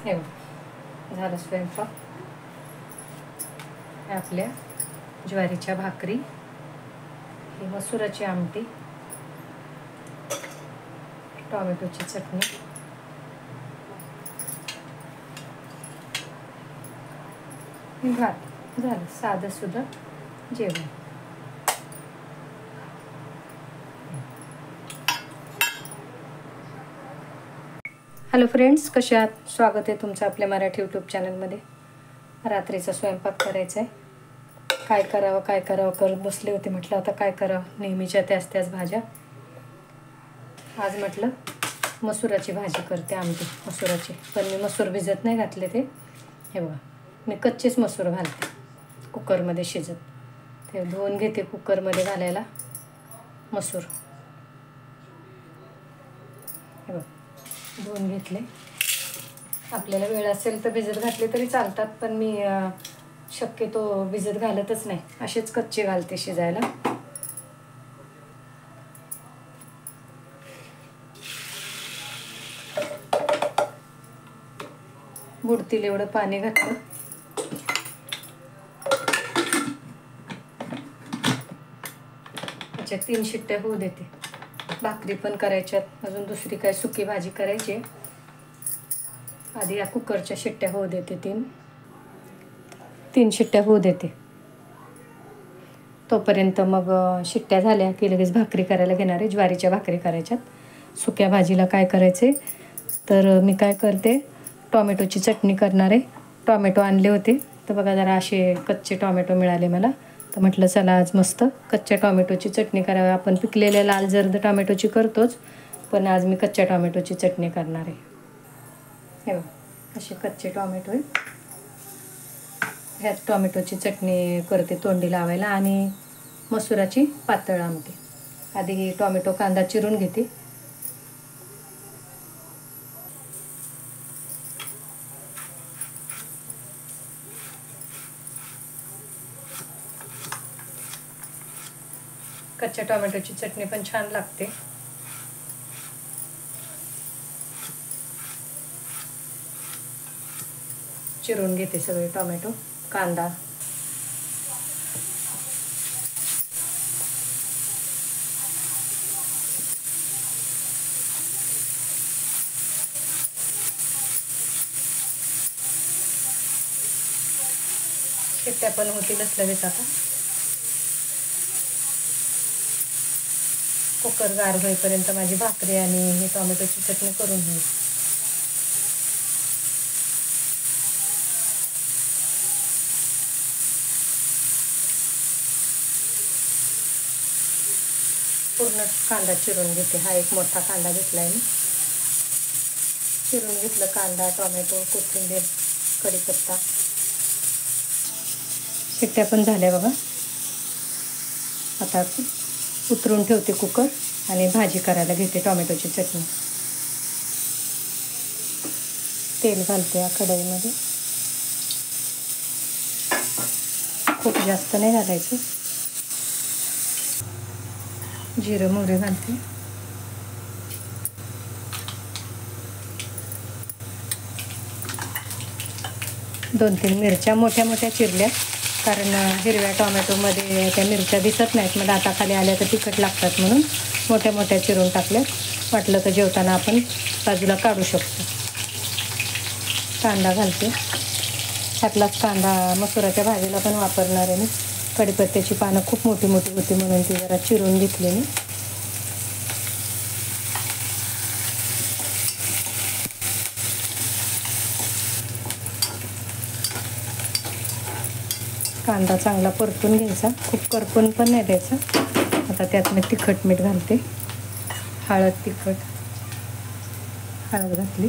हे झालं स्वयंपाक. आपल्या ज्वारीच्या भाकरी, ही मसुराची आमटी, टोमॅटोची चटणी, भात. झालं साधं सुद्धा जेवण. हॅलो फ्रेंड्स, कसे आहात? स्वागत आहे तुमचं आपल्या मराठी यूट्यूब चॅनलमध्ये. रात्रीचा स्वयंपाक करायचा आहे. काय करावं करत बसले होते. म्हटलं आता काय करावं, नेहमीच्या त्याच भाज्या. आज म्हटलं मसुराची भाजी करते, आमटी मसुराची. पण मी मसूर भिजत नाही घातले ते. हे बघा, मी कच्चेच मसूर घालते कुकरमध्ये शिजत. ते धुवून घेते कुकरमध्ये घालायला मसूर. हे बघा, धुवून घेतले. आपल्याला वेळ असेल तर भिजत घातले तरी चालतात, पण मी शक्यतो भिजत घालतच नाही, असेच कच्चे घालते शिजायला. बुडतील एवढं पाणी घातलं. त्याच्यात 3 शिट्ट्या होऊ देते. भाकरी पण करायच्यात, अजून दुसरी काय सुकी भाजी करायची. आधी या कुकरच्या शिट्ट्या होऊ देते. 3 शिट्ट्या होऊ देते. तोपर्यंत मग शिट्ट्या झाल्या की लगेच भाकरी करायला घेणार आहे. ज्वारीच्या भाकरी करायच्यात. सुक्या भाजीला काय करायचे तर मी काय करते, टोमॅटोची चटणी करणार आहे. टोमॅटो आणले होते तर बघा, जरा असे कच्चे टोमॅटो मिळाले मला. तर म्हटलं चला आज मस्त कच्च्या टोमॅटोची चटणी करावी. आपण पिकलेल्या लाल जर्द टोमॅटोची करतोच, पण आज मी कच्च्या टोमॅटोची चटणी करणार आहे. हे बघा, असे कच्चे टोमॅटो आहे. ह्यात टोमॅटोची चटणी करते तोंडी लावायला. आणि मसुराची पातळ आमटी. आधी टोमॅटो कांदा चिरून घेते. कच्च्या टोमॅटोची चटणी पण छान लागते. चिरून घेते सगळे टोमॅटो, कांदा. शिट्ट्या पण होतीलच लगेच. आता कुकर गार होईपर्यंत माझी भाकरी आणि हे टोमॅटोची चटणी करून घेऊ. पूर्ण कांदा चिरून घेते. हा एक मोठा कांदा घेतला आहे मी. चिरून घेतलं कांदा, टोमॅटो, कोथिंबीर, कढीपत्ता. शिट्ट्या पण झाल्या बघा. आता उतरून ठेवते कुकर आणि भाजी करायला घेते टोमॅटोची चटणी. तेल घालते या कढईमध्ये. खूप जास्त नाही घालायचं. जिरं मोहरी घालते. दोन 3 मिरच्या मोठ्या मोठ्या चिरल्या, कारण हिरव्या टोमॅटोमध्ये त्या मिरच्या दिसत नाहीत. मग दाताखाली आल्या तर तिखट लागतात म्हणून मोठ्या मोठ्या चिरून टाकल्या. वाटलं तर जेवताना आपण बाजूला काढू शकतो. कांदा घालते. ह्यातलाच कांदा मसुराच्या भाजीला पण वापरणार आहे मी. कढीपत्त्याची पानं खूप मोठी मोठी होती म्हणून ती जरा चिरून घेतली मी. कांदा चांगला परतून घ्यायचा, खूप करपून पण नाही द्यायचा. आता त्यात मी तिखट मीठ घालते. हळद, तिखट, हळद घातली.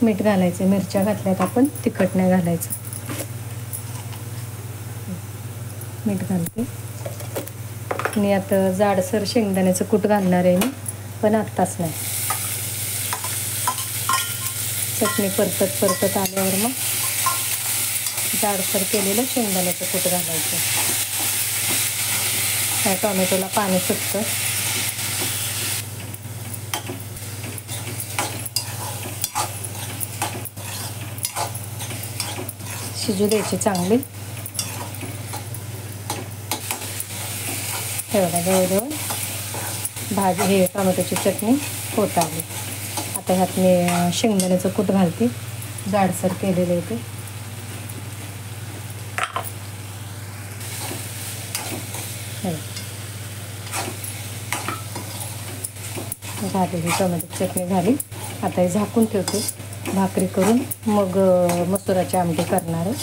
मीठ घालायचं. मिरच्या घातल्यात आपण, तिखट नाही घालायचं. मीठ घालते. आणि आता जाडसर शेंगदाण्याचं कूट घालणार आहे मी, पण आत्ताच नाही. चटणी परतत आल्यावर मग जाडसर केलेलं शेंगदाण्याचं कूट घालायचं. त्या टोमॅटोला पाणी सुटतं. शिजू द्यायची चांगली. हे बघा जवळजवळ भाजी हे टोमॅटोची चटणी होत आली. आता ह्यात मी शेंगदाण्याचं कूट घालते, जाडसर केलेलं आहे ते. झालेली टोमॅटोची चटणी झाली. आता हे झाकून ठेवते भाकरी करून. मग मसुराची आमटी करणार आहे.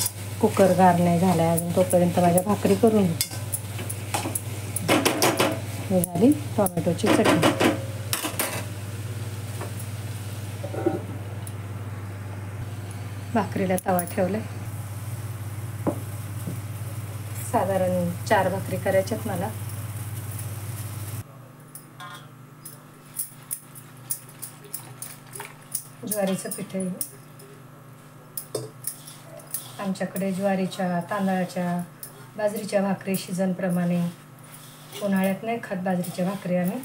कुकर गार नाही झाला आहे अजून, तोपर्यंत माझ्या भाकरी करून घेते. हे झाली टोमॅटोची चटणी. भाकरीला तवा ठेवलाय. साधारण 4 भाकरी करायच्यात मला. ज्वारीचं पीठ आहे. आमच्याकडे ज्वारीच्या, तांदळाच्या, बाजरीच्या भाकरी सीझनप्रमाणे. उन्हाळ्यात नाही खात बाजरीच्या भाकरी आम्ही.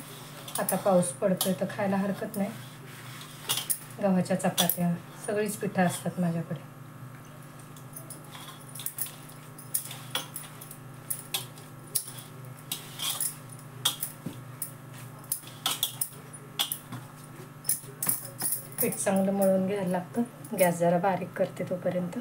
आता पाऊस पडतोय तर खायला हरकत नाही. गव्हाच्या चपात्या सगळीच पिठं असतात माझ्याकडे. पीठ चांगलं मळून घ्यायला लागतं. गॅस जरा बारीक करते तोपर्यंत.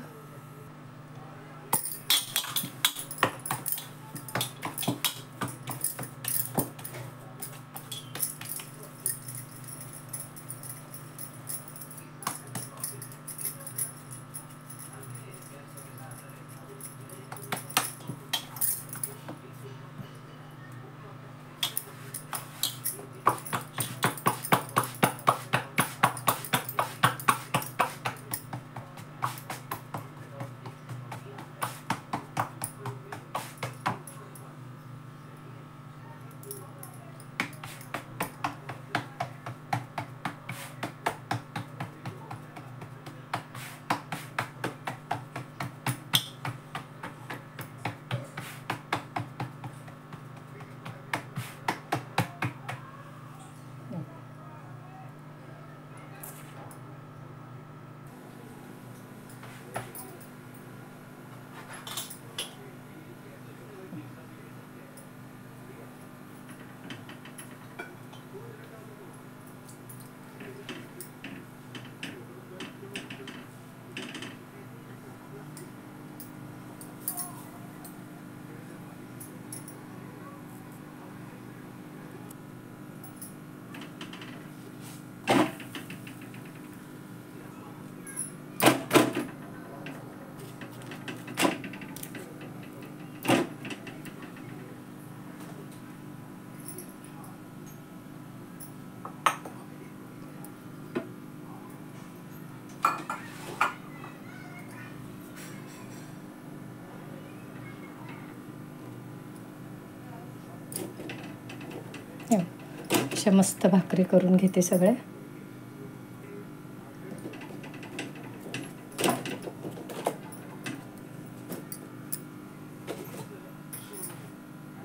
अशा मस्त भाकरी करून घेते सगळ्या.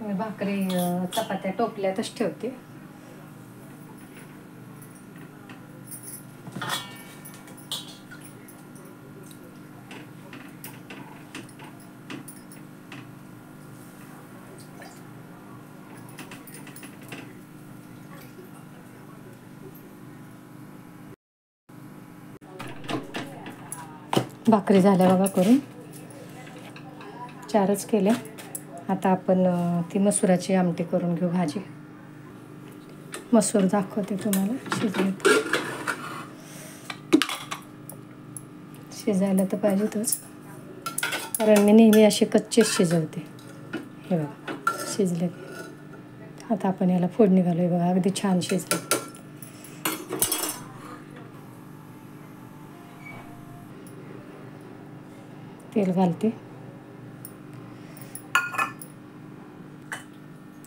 मी भाकरी चपात्या टोपल्यातच ठेवते. भाकरी झाल्या बघा करून. 4च केल्या. आता आपण ती मसुराची आमटी करून घेऊ. भाजी मसूर दाखवते तुम्हाला. शिजायला तर पाहिजेतच, कारण मी नेहमी असे कच्चेच शिजवते. हे बघा शिजले. आता आपण याला फोडणी घालूया. बघा अगदी छान शिजले. तेल घालते.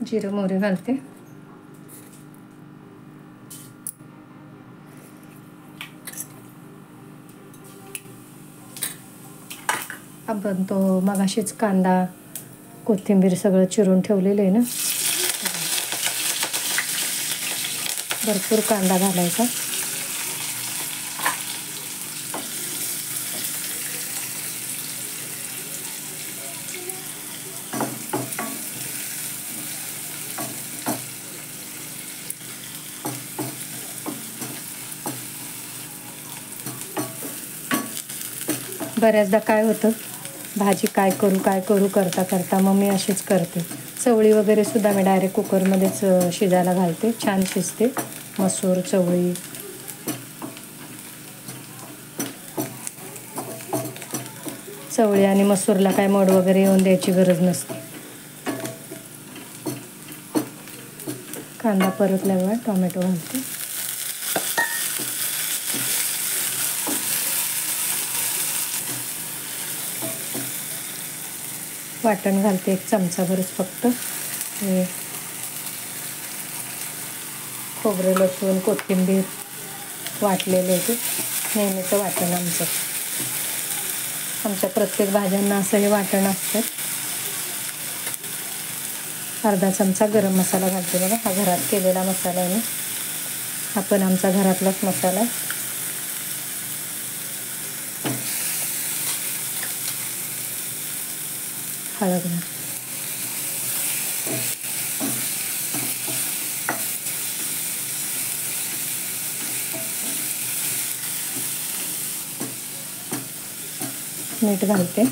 जिरं मोहरी घालते. आपण तो मगाशीच कांदा कोथिंबीर सगळं चिरून ठेवलेलं आहे ना. भरपूर कांदा घालायचा. बऱ्याचदा काय होतं, भाजी काय करू करता करता मग मी अशीच करते. चवळी वगैरे सुद्धा मी डायरेक्ट कुकरमध्येच शिजायला घालते, छान शिजते. मसूर, चवळी. चवळी आणि मसूरला काय मोड वगैरे येऊन द्यायची गरज नसते. कांदा परतल्यावर टोमॅटो घालते. वाटण घालते 1 चमचाभरच फक्त. खोबरं, लसूण, कोथिंबीर वाटलेले होते. नेहमीचं वाटण आमच्या प्रत्येक भाज्यांना असं हे वाटण असतं. अर्धा चमचा गरम मसाला घालते बघा. हा घरात केलेला मसाला आहे. हा पण आमचा घरातलाच मसाला आहे. हळद घालते. मीठ घालते.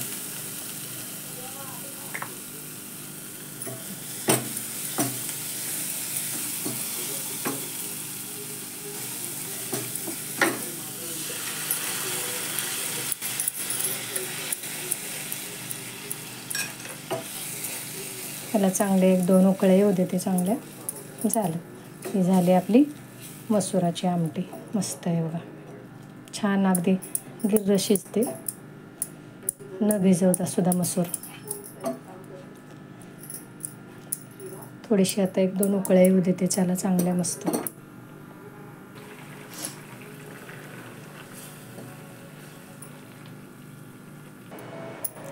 त्याला चांगले 1-2 उकळे येऊ देते चांगल्या. झालं. ही झाली आपली मसुराची आमटी. मस्त आहे बघा. छान अगदी गिर्र शिजते, न भिजवता सुद्धा मसूर. थोडीशी आता 1-2 उकळ्या येऊ देते त्याला चांगल्या मस्त.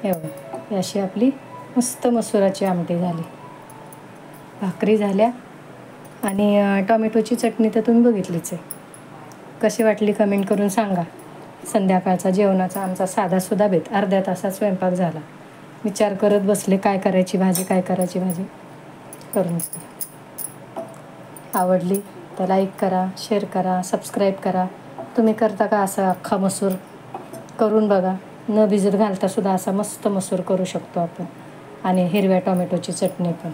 हे बघा, ही अशी आपली मस्त मसुराची आमटी झाली. भाकरी झाल्या आणि टोमॅटोची चटणी तर तुम्ही बघितलीच आहे. कशी वाटली कमेंट करून सांगा. संध्याकाळचा जेवणाचा आमचा साधासुद्धा बेत. अर्ध्या तासात स्वयंपाक झाला. विचार करत बसले काय करायची भाजी करून. आवडली तर लाईक करा, शेअर करा, सबस्क्राईब करा. तुम्ही करता का असा अख्खा मसूर? करून बघा. न भिजत घालता सुद्धा असा मस्त मसूर करू शकतो आपण. आणि हिरव्या टोमॅटोची चटणी पण.